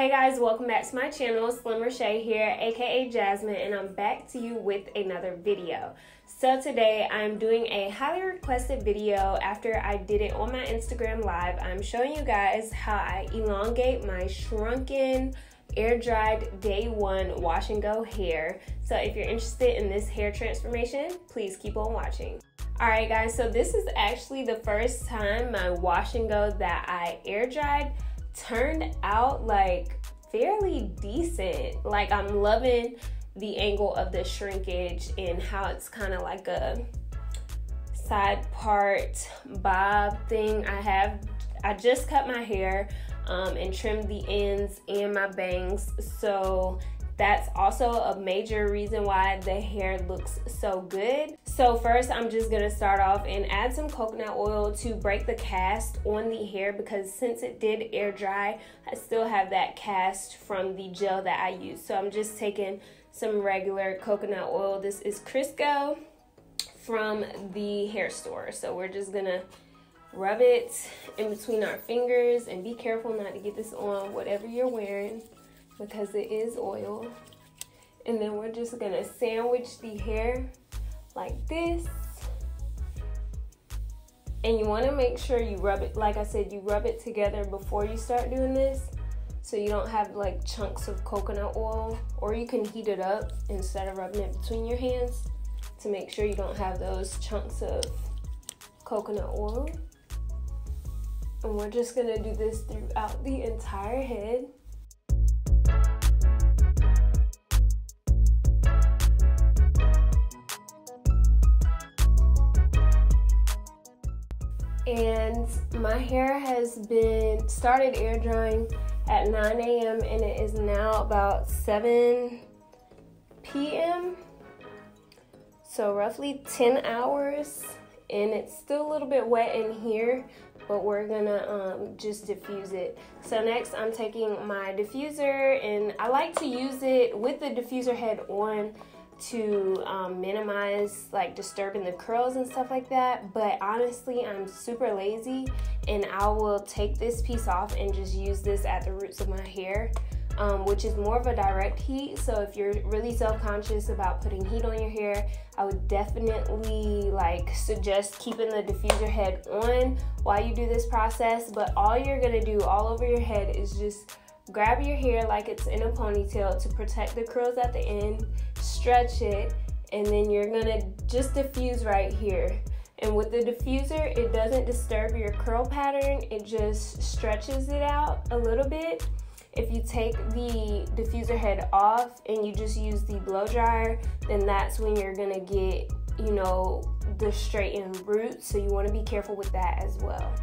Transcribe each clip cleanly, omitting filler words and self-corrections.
Hey guys, welcome back to my channel. Slim Reshae here, aka Jasmine, and I'm back to you with another video. So today I'm doing a highly requested video after I did it on my Instagram live. I'm showing you guys how I elongate my shrunken air dried day one wash and go hair. So if you're interested in this hair transformation, please keep on watching. Alright guys, so this is actually the first time my wash and go that I air dried turned out like fairly decent. Like, I'm loving the angle of the shrinkage and how it's kind of like a side part bob thing. I just cut my hair and trimmed the ends and my bangs, so that's also a major reason why the hair looks so good. So first, I'm just gonna start off and add some coconut oil to break the cast on the hair, because since it did air dry, I still have that cast from the gel that I used. So I'm just taking some regular coconut oil. This is Crisco from the hair store. So we're just gonna rub it in between our fingers, and be careful not to get this on whatever you're wearing, because it is oil. And then we're just gonna sandwich the hair like this. And you wanna make sure you rub it, like I said, you rub it together before you start doing this, so you don't have like chunks of coconut oil. Or you can heat it up instead of rubbing it between your hands to make sure you don't have those chunks of coconut oil. And we're just gonna do this throughout the entire head. And my hair has been started air drying at 9 a.m. and it is now about 7 p.m. So roughly 10 hours, and it's still a little bit wet in here, but we're gonna just diffuse it. So next I'm taking my diffuser, and I like to use it with the diffuser head on to minimize like disturbing the curls and stuff like that. But honestly, I'm super lazy, and I will take this piece off and just use this at the roots of my hair, which is more of a direct heat. So if you're really self-conscious about putting heat on your hair, I would definitely like suggest keeping the diffuser head on while you do this process. But all you're gonna do all over your head is just grab your hair like it's in a ponytail to protect the curls at the end, stretch it, and then you're gonna just diffuse right here. And with the diffuser, it doesn't disturb your curl pattern, it just stretches it out a little bit. If you take the diffuser head off and you just use the blow dryer, then that's when you're gonna get, you know, the straightened roots. So you wanna be careful with that as well.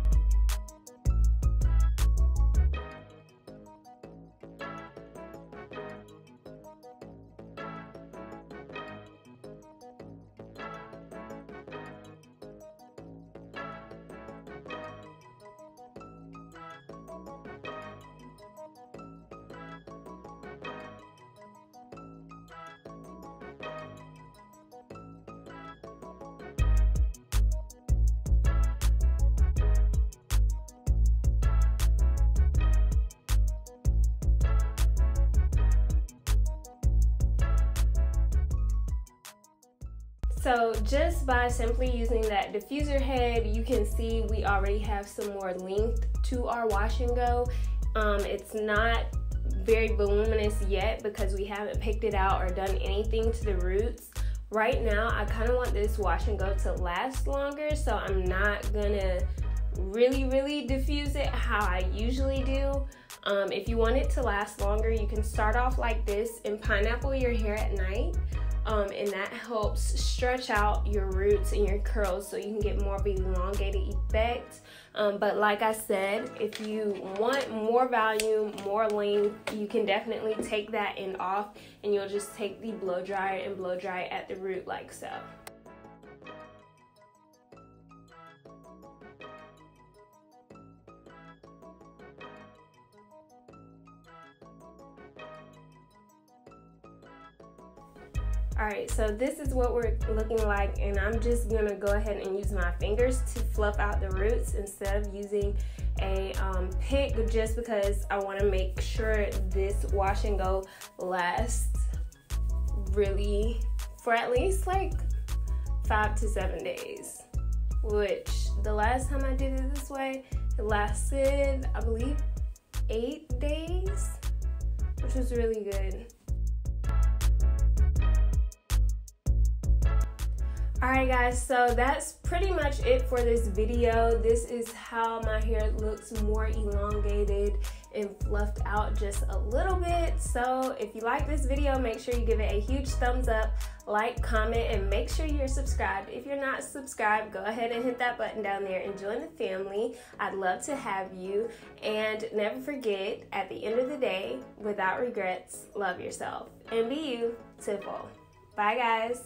So just by simply using that diffuser head, you can see we already have some more length to our wash and go. It's not very voluminous yet because we haven't picked it out or done anything to the roots. Right now, I kind of want this wash and go to last longer, so I'm not gonna really diffuse it how I usually do. If you want it to last longer, you can start off like this and pineapple your hair at night. And that helps stretch out your roots and your curls so you can get more of an elongated effect. But like I said, if you want more volume, more length, you can definitely take that end off, and you'll just take the blow dryer and blow dry it at the root like so. Alright, so this is what we're looking like, and I'm just gonna go ahead and use my fingers to fluff out the roots instead of using a pick just because I want to make sure this wash and go lasts really for at least like 5 to 7 days, which the last time I did it this way, it lasted, I believe, 8 days, which was really good. Alright guys, so that's pretty much it for this video. This is how my hair looks more elongated and fluffed out just a little bit. So if you like this video, make sure you give it a huge thumbs up, like, comment, and make sure you're subscribed. If you're not subscribed, go ahead and hit that button down there and join the family. I'd love to have you. And never forget, at the end of the day, without regrets, love yourself and be you, Tipple. Bye guys.